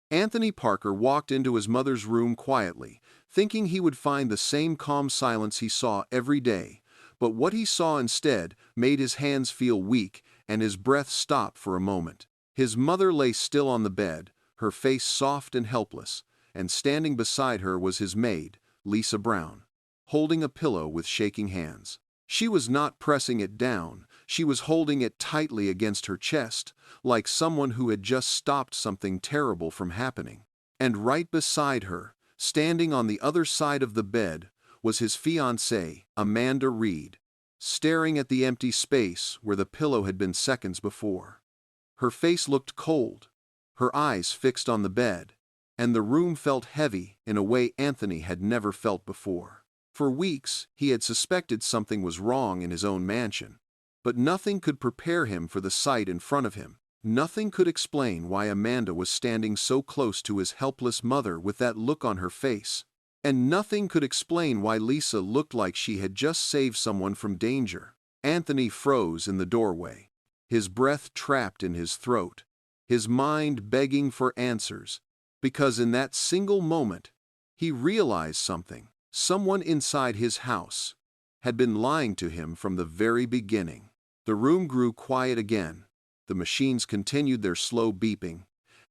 Anthony Parker walked into his mother's room quietly, thinking he would find the same calm silence he saw every day. But what he saw instead made his hands feel weak and his breath stop for a moment. His mother lay still on the bed, her face soft and helpless, and standing beside her was his maid, Lisa Brown, holding a pillow with shaking hands. She was not pressing it down, she was holding it tightly against her chest, like someone who had just stopped something terrible from happening. And right beside her, standing on the other side of the bed, was his fiancée, Amanda Reed, staring at the empty space where the pillow had been seconds before. Her face looked cold, her eyes fixed on the bed, and the room felt heavy in a way Anthony had never felt before. For weeks, he had suspected something was wrong in his own mansion, but nothing could prepare him for the sight in front of him. Nothing could explain why Amanda was standing so close to his helpless mother with that look on her face, and nothing could explain why Lisa looked like she had just saved someone from danger. Anthony froze in the doorway, his breath trapped in his throat, his mind begging for answers, because in that single moment, he realized something. Someone inside his house had been lying to him from the very beginning. The room grew quiet again, the machines continued their slow beeping,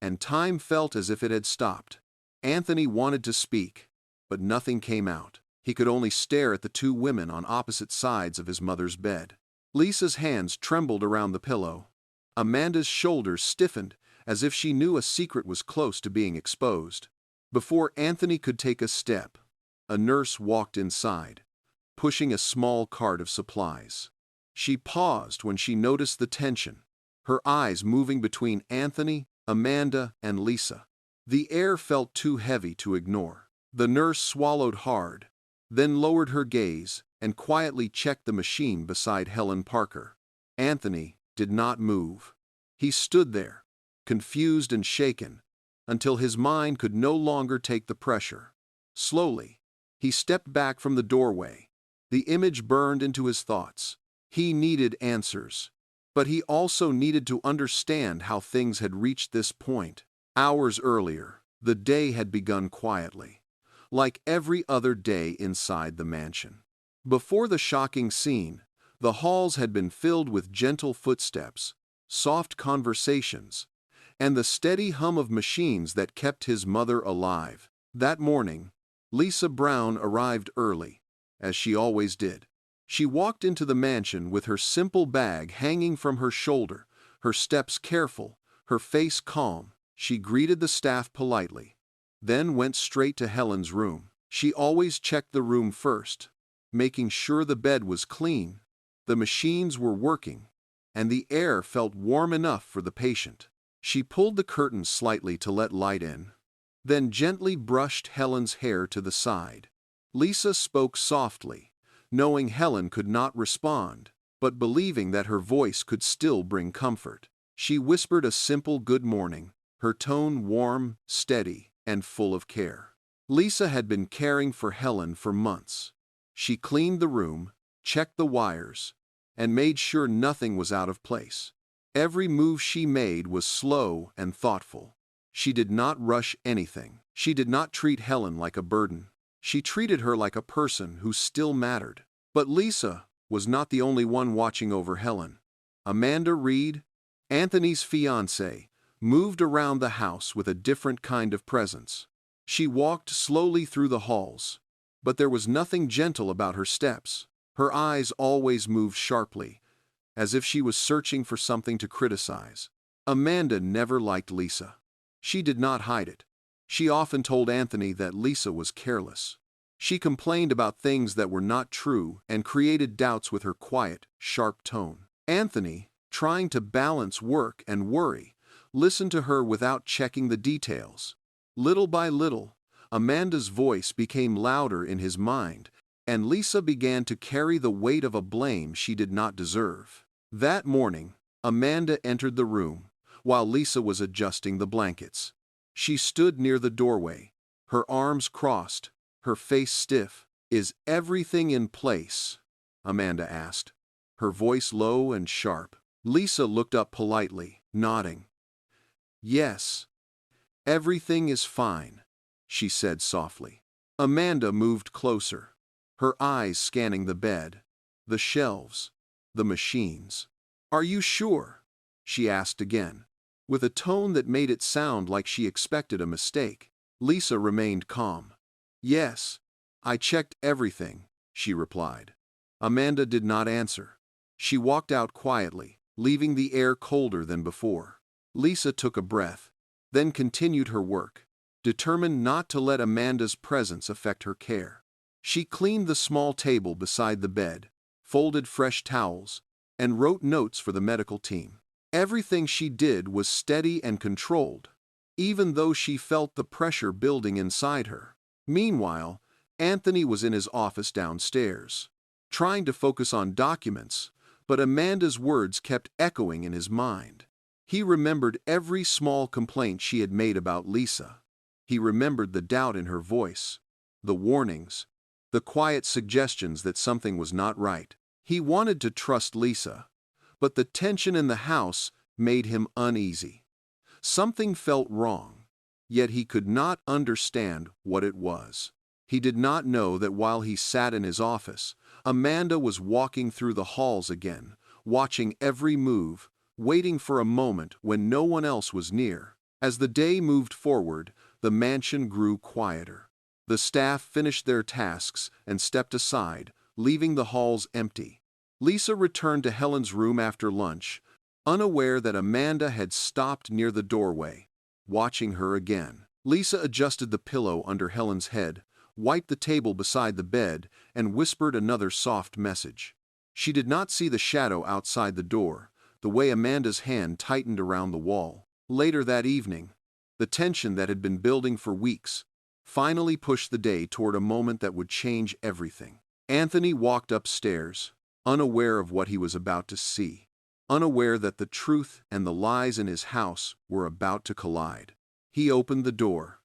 and time felt as if it had stopped. Anthony wanted to speak, but nothing came out. He could only stare at the two women on opposite sides of his mother's bed. Lisa's hands trembled around the pillow. Amanda's shoulders stiffened as if she knew a secret was close to being exposed. Before Anthony could take a step, a nurse walked inside, pushing a small cart of supplies. She paused when she noticed the tension, her eyes moving between Anthony, Amanda, and Lisa. The air felt too heavy to ignore. The nurse swallowed hard, then lowered her gaze and quietly checked the machine beside Helen Parker. Anthony did not move. He stood there, confused and shaken, until his mind could no longer take the pressure. Slowly, he stepped back from the doorway. The image burned into his thoughts. He needed answers, but he also needed to understand how things had reached this point. Hours earlier, the day had begun quietly, like every other day inside the mansion. Before the shocking scene, the halls had been filled with gentle footsteps, soft conversations, and the steady hum of machines that kept his mother alive. That morning, Lisa Brown arrived early, as she always did. She walked into the mansion with her simple bag hanging from her shoulder, her steps careful, her face calm. She greeted the staff politely, then went straight to Helen's room. She always checked the room first, making sure the bed was clean, the machines were working, and the air felt warm enough for the patient. She pulled the curtains slightly to let light in, then gently brushed Helen's hair to the side. Lisa spoke softly, knowing Helen could not respond, but believing that her voice could still bring comfort. She whispered a simple good morning, her tone warm, steady, and full of care. Lisa had been caring for Helen for months. She cleaned the room, checked the wires, and made sure nothing was out of place. Every move she made was slow and thoughtful. She did not rush anything. She did not treat Helen like a burden. She treated her like a person who still mattered. But Lisa was not the only one watching over Helen. Amanda Reed, Anthony's fiancée, moved around the house with a different kind of presence. She walked slowly through the halls, but there was nothing gentle about her steps. Her eyes always moved sharply, as if she was searching for something to criticize. Amanda never liked Lisa. She did not hide it. She often told Anthony that Lisa was careless. She complained about things that were not true and created doubts with her quiet, sharp tone. Anthony, trying to balance work and worry, listened to her without checking the details. Little by little, Amanda's voice became louder in his mind, and Lisa began to carry the weight of a blame she did not deserve. That morning, Amanda entered the room, while Lisa was adjusting the blankets. She stood near the doorway, her arms crossed, her face stiff. "Is everything in place?" Amanda asked, her voice low and sharp. Lisa looked up politely, nodding. "Yes, "Everything is fine," she said softly. Amanda moved closer, her eyes scanning the bed, the shelves, the machines. "Are you sure?" she asked again, with a tone that made it sound like she expected a mistake. Lisa remained calm. "Yes, I checked everything," she replied. Amanda did not answer. She walked out quietly, leaving the air colder than before. Lisa took a breath, then continued her work, determined not to let Amanda's presence affect her care. She cleaned the small table beside the bed, folded fresh towels, and wrote notes for the medical team. Everything she did was steady and controlled, even though she felt the pressure building inside her. Meanwhile, Anthony was in his office downstairs, trying to focus on documents, but Amanda's words kept echoing in his mind. He remembered every small complaint she had made about Lisa. He remembered the doubt in her voice, the warnings, the quiet suggestions that something was not right. He wanted to trust Lisa, but the tension in the house made him uneasy. Something felt wrong, yet he could not understand what it was. He did not know that while he sat in his office, Amanda was walking through the halls again, watching every move, waiting for a moment when no one else was near. As the day moved forward, the mansion grew quieter. The staff finished their tasks and stepped aside, leaving the halls empty. Lisa returned to Helen's room after lunch, unaware that Amanda had stopped near the doorway, watching her again. Lisa adjusted the pillow under Helen's head, wiped the table beside the bed, and whispered another soft message. She did not see the shadow outside the door, the way Amanda's hand tightened around the wall. Later that evening, the tension that had been building for weeks finally pushed the day toward a moment that would change everything. Anthony walked upstairs, unaware of what he was about to see, unaware that the truth and the lies in his house were about to collide. He opened the door,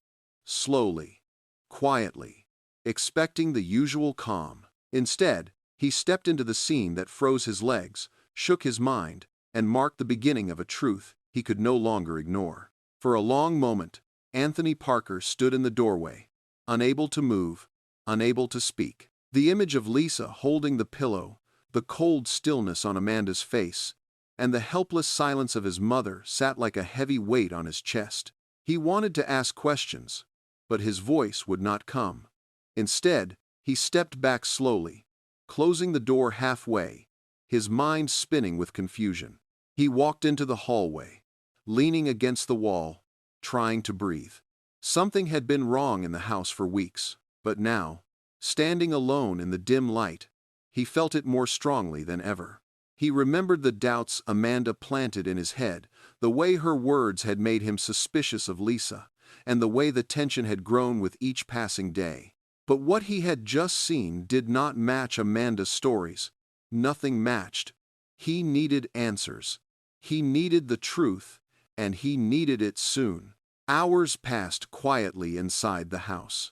slowly, quietly, expecting the usual calm. Instead, he stepped into the scene that froze his legs, shook his mind, and marked the beginning of a truth he could no longer ignore. For a long moment, Anthony Parker stood in the doorway, unable to move, unable to speak. The image of Lisa holding the pillow, the cold stillness on Amanda's face, and the helpless silence of his mother sat like a heavy weight on his chest. He wanted to ask questions, but his voice would not come. Instead, he stepped back slowly, closing the door halfway, his mind spinning with confusion. He walked into the hallway, leaning against the wall, trying to breathe. Something had been wrong in the house for weeks, but now, standing alone in the dim light, he felt it more strongly than ever. He remembered the doubts Amanda planted in his head, the way her words had made him suspicious of Lisa, and the way the tension had grown with each passing day. But what he had just seen did not match Amanda's stories. Nothing matched. He needed answers. He needed the truth, and he needed it soon. Hours passed quietly inside the house.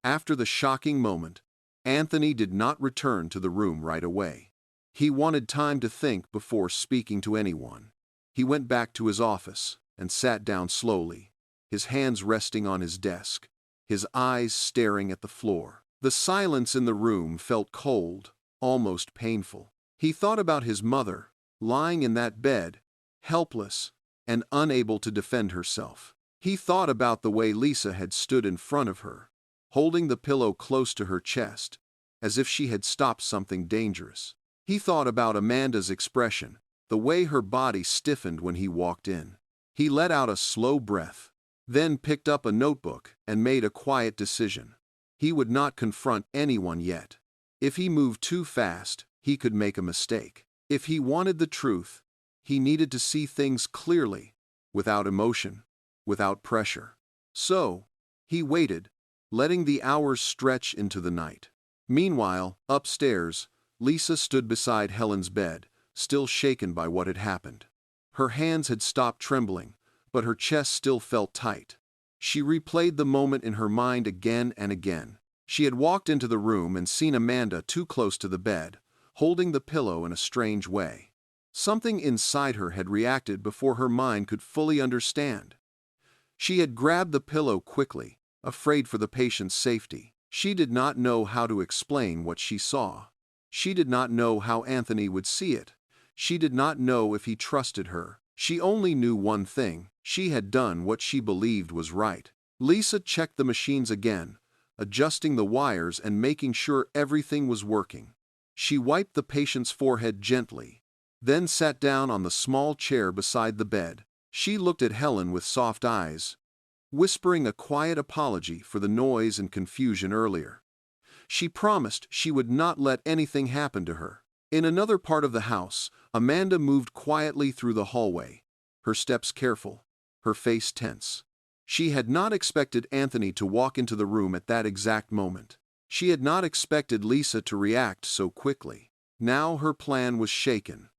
After the shocking moment, Anthony did not return to the room right away. He wanted time to think before speaking to anyone. He went back to his office and sat down slowly, his hands resting on his desk, his eyes staring at the floor. The silence in the room felt cold, almost painful. He thought about his mother, lying in that bed, helpless and unable to defend herself. He thought about the way Lisa had stood in front of her, holding the pillow close to her chest, as if she had stopped something dangerous. He thought about Amanda's expression, the way her body stiffened when he walked in. He let out a slow breath, then picked up a notebook and made a quiet decision. He would not confront anyone yet. If he moved too fast, he could make a mistake. If he wanted the truth, he needed to see things clearly, without emotion, without pressure. So, he waited, letting the hours stretch into the night. Meanwhile, upstairs, Lisa stood beside Helen's bed, still shaken by what had happened. Her hands had stopped trembling, but her chest still felt tight. She replayed the moment in her mind again and again. She had walked into the room and seen Amanda too close to the bed, holding the pillow in a strange way. Something inside her had reacted before her mind could fully understand. She had grabbed the pillow quickly, afraid for the patient's safety. She did not know how to explain what she saw. She did not know how Anthony would see it. She did not know if he trusted her. She only knew one thing: she had done what she believed was right. Lisa checked the machines again, adjusting the wires and making sure everything was working. She wiped the patient's forehead gently, then sat down on the small chair beside the bed. She looked at Helen with soft eyes, whispering a quiet apology for the noise and confusion earlier. She promised she would not let anything happen to her. In another part of the house, Amanda moved quietly through the hallway, her steps careful, her face tense. She had not expected Anthony to walk into the room at that exact moment. She had not expected Lisa to react so quickly. Now her plan was shaken,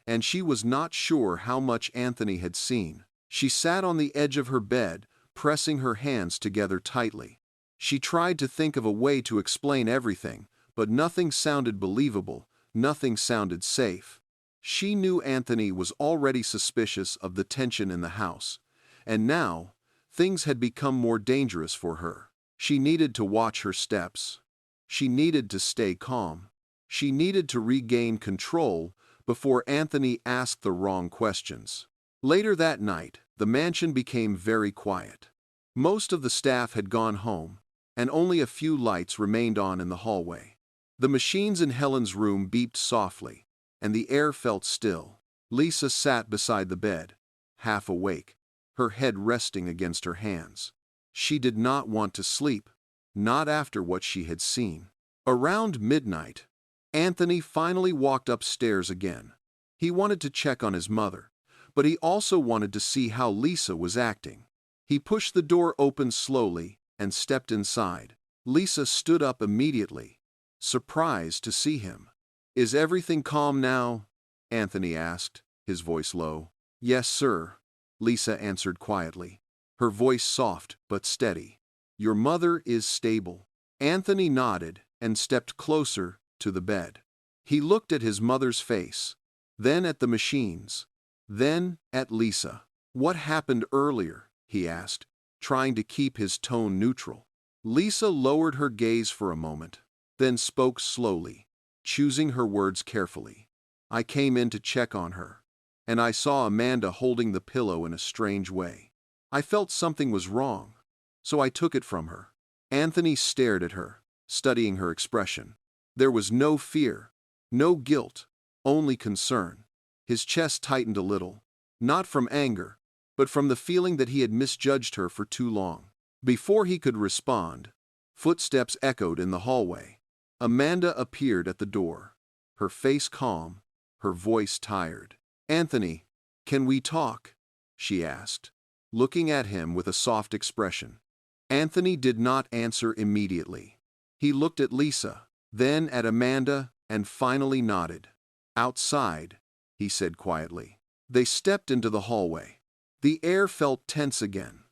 and she was not sure how much Anthony had seen. She sat on the edge of her bed, pressing her hands together tightly. She tried to think of a way to explain everything, but nothing sounded believable, nothing sounded safe. She knew Anthony was already suspicious of the tension in the house, and now things had become more dangerous for her. She needed to watch her steps. She needed to stay calm. She needed to regain control before Anthony asked the wrong questions. Later that night, the mansion became very quiet. Most of the staff had gone home, and only a few lights remained on in the hallway. The machines in Helen's room beeped softly, and the air felt still. Lisa sat beside the bed, half awake, her head resting against her hands. She did not want to sleep, not after what she had seen. Around midnight, Anthony finally walked upstairs again. He wanted to check on his mother, but he also wanted to see how Lisa was acting. He pushed the door open slowly and stepped inside. Lisa stood up immediately, surprised to see him. "Is everything calm now?" Anthony asked, his voice low. "Yes, sir," Lisa answered quietly, her voice soft but steady. "Your mother is stable." Anthony nodded and stepped closer to the bed. He looked at his mother's face, then at the machines, then at Lisa. "What happened earlier?" he asked, trying to keep his tone neutral. Lisa lowered her gaze for a moment, then spoke slowly, choosing her words carefully. "I came in to check on her, and I saw Amanda holding the pillow in a strange way. I felt something was wrong, so I took it from her." Anthony stared at her, studying her expression. There was no fear, no guilt, only concern. His chest tightened a little, not from anger, but from the feeling that he had misjudged her for too long. Before he could respond, footsteps echoed in the hallway. Amanda appeared at the door, her face calm, her voice tired. "Anthony, can we talk?" she asked, looking at him with a soft expression. Anthony did not answer immediately. He looked at Lisa, then at Amanda, and finally nodded. "Outside," he said quietly. They stepped into the hallway. The air felt tense again.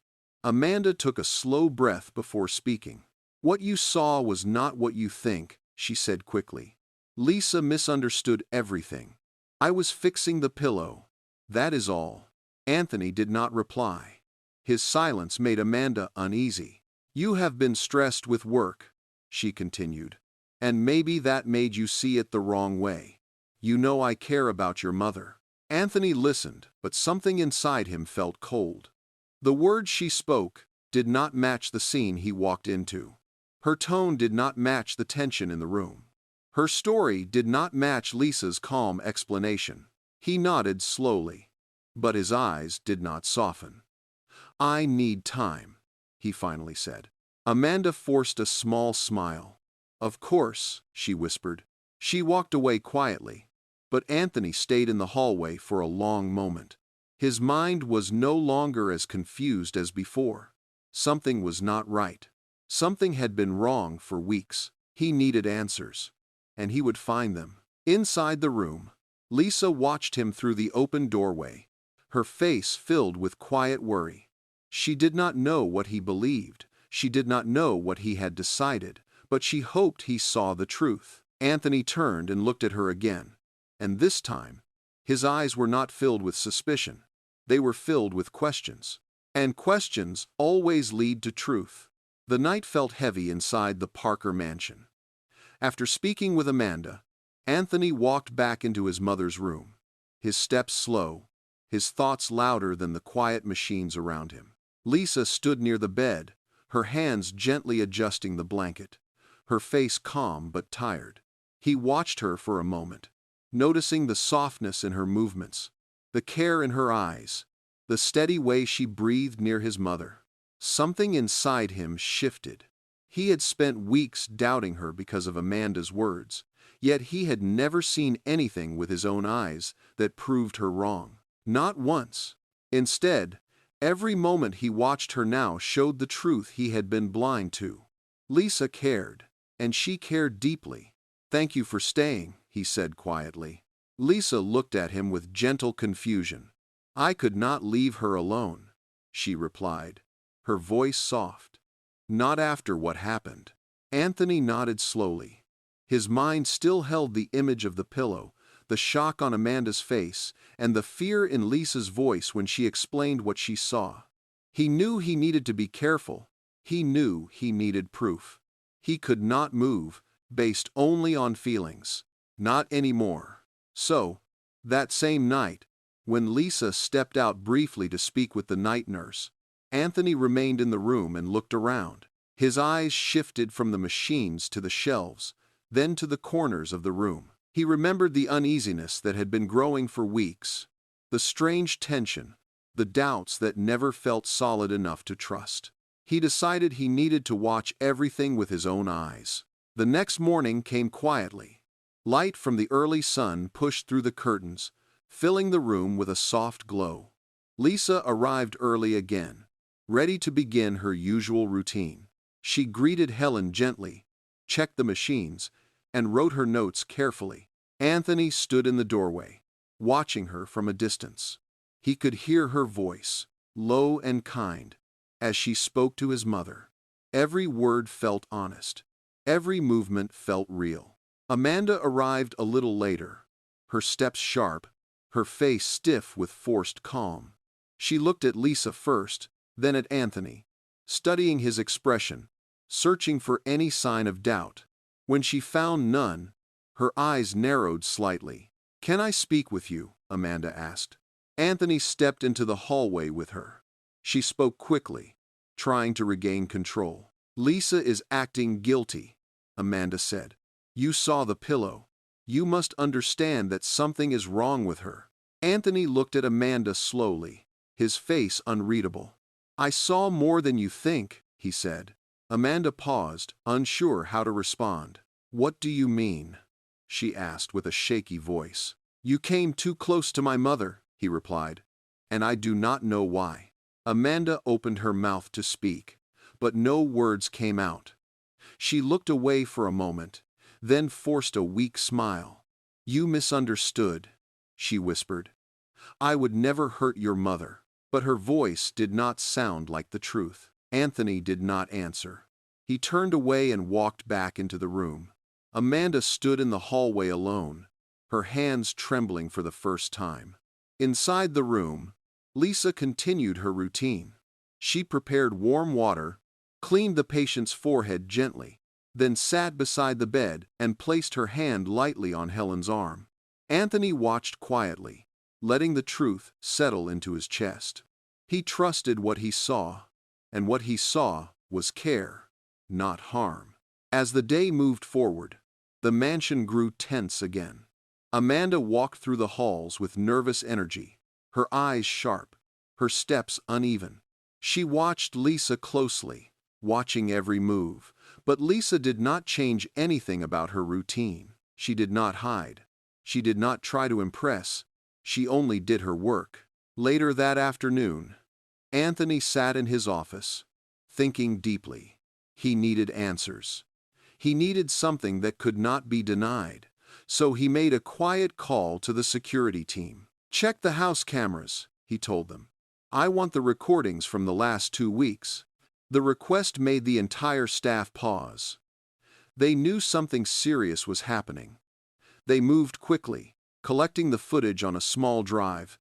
Amanda took a slow breath before speaking. "What you saw was not what you think," she said quickly. "Lisa misunderstood everything. I was fixing the pillow. That is all." Anthony did not reply. His silence made Amanda uneasy. "You have been stressed with work," she continued, "and maybe that made you see it the wrong way. You know I care about your mother." Anthony listened, but something inside him felt cold. The words she spoke did not match the scene he walked into. Her tone did not match the tension in the room. Her story did not match Lisa's calm explanation. He nodded slowly, but his eyes did not soften. "I need time," he finally said. Amanda forced a small smile. "Of course," she whispered. She walked away quietly, but Anthony stayed in the hallway for a long moment. His mind was no longer as confused as before. Something was not right. Something had been wrong for weeks. He needed answers, and he would find them. Inside the room, Lisa watched him through the open doorway, her face filled with quiet worry. She did not know what he believed. She did not know what he had decided, but she hoped he saw the truth. Anthony turned and looked at her again, and this time, his eyes were not filled with suspicion. They were filled with questions. And questions always lead to truth. The night felt heavy inside the Parker mansion. After speaking with Amanda, Anthony walked back into his mother's room, his steps slow, his thoughts louder than the quiet machines around him. Lisa stood near the bed, her hands gently adjusting the blanket, her face calm but tired. He watched her for a moment, noticing the softness in her movements, the care in her eyes, the steady way she breathed near his mother. Something inside him shifted. He had spent weeks doubting her because of Amanda's words, yet he had never seen anything with his own eyes that proved her wrong. Not once. Instead, every moment he watched her now showed the truth he had been blind to. Lisa cared, and she cared deeply. "Thank you for staying," he said quietly. Lisa looked at him with gentle confusion. "I could not leave her alone," she replied, her voice soft. "Not after what happened." Anthony nodded slowly. His mind still held the image of the pillow, the shock on Amanda's face, and the fear in Lisa's voice when she explained what she saw. He knew he needed to be careful. He knew he needed proof. He could not move, based only on feelings. Not anymore. So, that same night, when Lisa stepped out briefly to speak with the night nurse, Anthony remained in the room and looked around. His eyes shifted from the machines to the shelves, then to the corners of the room. He remembered the uneasiness that had been growing for weeks, the strange tension, the doubts that never felt solid enough to trust. He decided he needed to watch everything with his own eyes. The next morning came quietly. Light from the early sun pushed through the curtains, filling the room with a soft glow. Lisa arrived early again, ready to begin her usual routine. She greeted Helen gently, checked the machines, and wrote her notes carefully. Anthony stood in the doorway, watching her from a distance. He could hear her voice, low and kind, as she spoke to his mother. Every word felt honest. Every movement felt real. Amanda arrived a little later, her steps sharp, her face stiff with forced calm. She looked at Lisa first, then at Anthony, studying his expression, searching for any sign of doubt. When she found none, her eyes narrowed slightly. "Can I speak with you?" Amanda asked. Anthony stepped into the hallway with her. She spoke quickly, trying to regain control. "Lisa is acting guilty," Amanda said. "You saw the pillow. You must understand that something is wrong with her." Anthony looked at Amanda slowly, his face unreadable. "I saw more than you think," he said. Amanda paused, unsure how to respond. "What do you mean?" she asked with a shaky voice. "You came too close to my mother," he replied, "and I do not know why." Amanda opened her mouth to speak, but no words came out. She looked away for a moment, then forced a weak smile. "You misunderstood," she whispered. "I would never hurt your mother." But her voice did not sound like the truth. Anthony did not answer. He turned away and walked back into the room. Amanda stood in the hallway alone, her hands trembling for the first time. Inside the room, Lisa continued her routine. She prepared warm water, cleaned the patient's forehead gently, then sat beside the bed and placed her hand lightly on Helen's arm. Anthony watched quietly, letting the truth settle into his chest. He trusted what he saw, and what he saw was care, not harm. As the day moved forward, the mansion grew tense again. Amanda walked through the halls with nervous energy, her eyes sharp, her steps uneven. She watched Lisa closely, watching every move, but Lisa did not change anything about her routine. She did not hide. She did not try to impress. She only did her work. Later that afternoon, Anthony sat in his office, thinking deeply. He needed answers. He needed something that could not be denied, so he made a quiet call to the security team. "Check the house cameras," he told them. "I want the recordings from the last 2 weeks." The request made the entire staff pause. They knew something serious was happening. They moved quickly, collecting the footage on a small drive,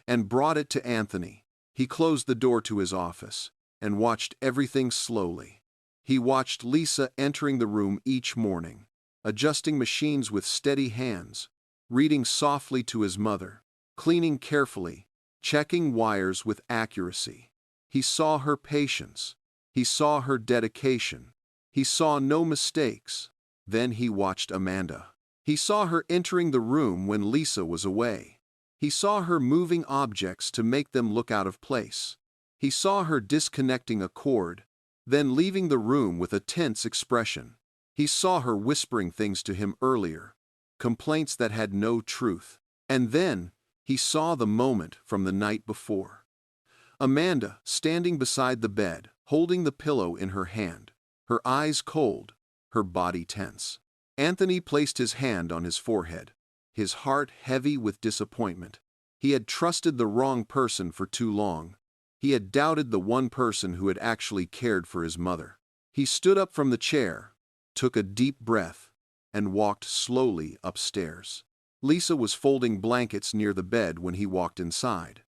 and brought it to Anthony. He closed the door to his office and watched everything slowly. He watched Lisa entering the room each morning, adjusting machines with steady hands, reading softly to his mother, cleaning carefully, checking wires with accuracy. He saw her patience. He saw her dedication. He saw no mistakes. Then he watched Amanda. He saw her entering the room when Lisa was away. He saw her moving objects to make them look out of place. He saw her disconnecting a cord, then leaving the room with a tense expression. He saw her whispering things to him earlier, complaints that had no truth. And then he saw the moment from the night before. Amanda, standing beside the bed, holding the pillow in her hand, her eyes cold, her body tense. Anthony placed his hand on his forehead, his heart heavy with disappointment. He had trusted the wrong person for too long. He had doubted the one person who had actually cared for his mother. He stood up from the chair, took a deep breath, and walked slowly upstairs. Lisa was folding blankets near the bed when he walked inside.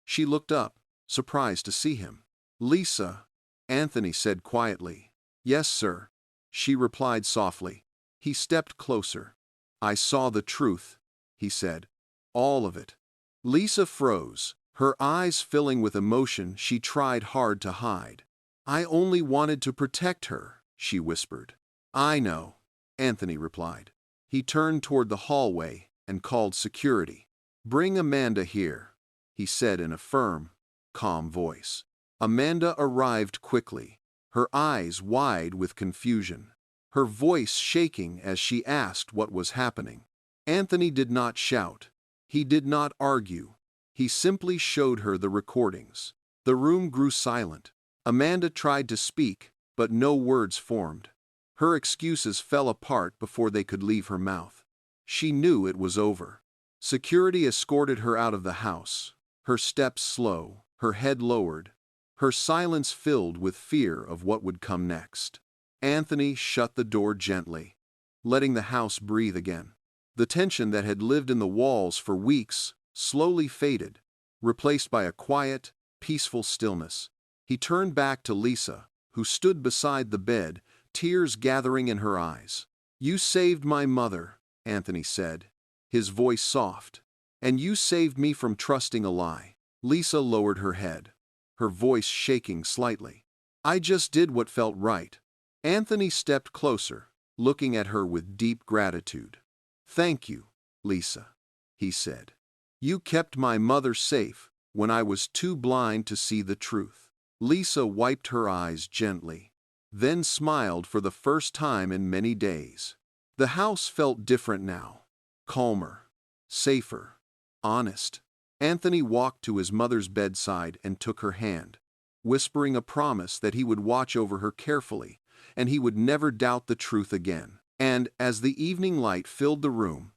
She looked up, surprised to see him. "Lisa," Anthony said quietly. "Yes, sir," she replied softly. He stepped closer. "I saw the truth," he said. "All of it." Lisa froze, her eyes filling with emotion she tried hard to hide. "I only wanted to protect her," she whispered. "I know," Anthony replied. He turned toward the hallway and called security. "Bring Amanda here," he said in a firm, calm voice. Amanda arrived quickly, her eyes wide with confusion, her voice shaking as she asked what was happening. Anthony did not shout. He did not argue. He simply showed her the recordings. The room grew silent. Amanda tried to speak, but no words formed. Her excuses fell apart before they could leave her mouth. She knew it was over. Security escorted her out of the house, her steps slow, her head lowered, her silence filled with fear of what would come next. Anthony shut the door gently, letting the house breathe again. The tension that had lived in the walls for weeks slowly faded, replaced by a quiet, peaceful stillness. He turned back to Lisa, who stood beside the bed, tears gathering in her eyes. "You saved my mother," Anthony said, his voice soft. "And you saved me from trusting a lie." Lisa lowered her head, her voice shaking slightly. "I just did what felt right." Anthony stepped closer, looking at her with deep gratitude. "Thank you, Lisa," he said. "You kept my mother safe when I was too blind to see the truth." Lisa wiped her eyes gently, then smiled for the first time in many days. The house felt different now, calmer, safer, honest. Anthony walked to his mother's bedside and took her hand, whispering a promise that he would watch over her carefully and he would never doubt the truth again. And as the evening light filled the room,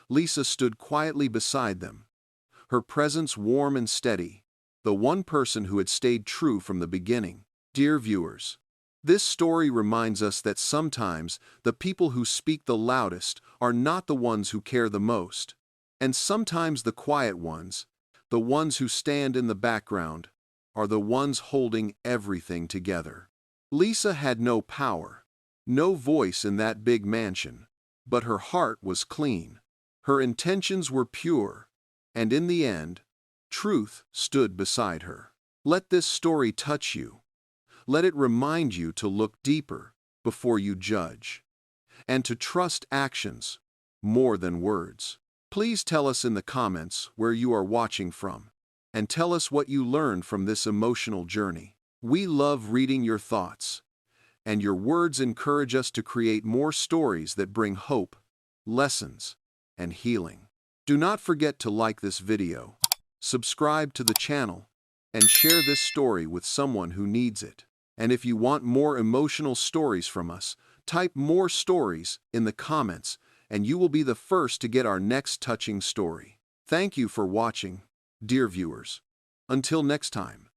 Lisa stood quietly beside them, her presence warm and steady, the one person who had stayed true from the beginning. Dear viewers, this story reminds us that sometimes the people who speak the loudest are not the ones who care the most, and sometimes the quiet ones, the ones who stand in the background, are the ones holding everything together. Lisa had no power, no voice in that big mansion, but her heart was clean. Her intentions were pure, and in the end, truth stood beside her. Let this story touch you. Let it remind you to look deeper before you judge, and to trust actions more than words. Please tell us in the comments where you are watching from, and tell us what you learned from this emotional journey. We love reading your thoughts, and your words encourage us to create more stories that bring hope, lessons, and healing. Do not forget to like this video, subscribe to the channel, and share this story with someone who needs it. And if you want more emotional stories from us, type "more stories" in the comments, and you will be the first to get our next touching story. Thank you for watching, dear viewers. Until next time.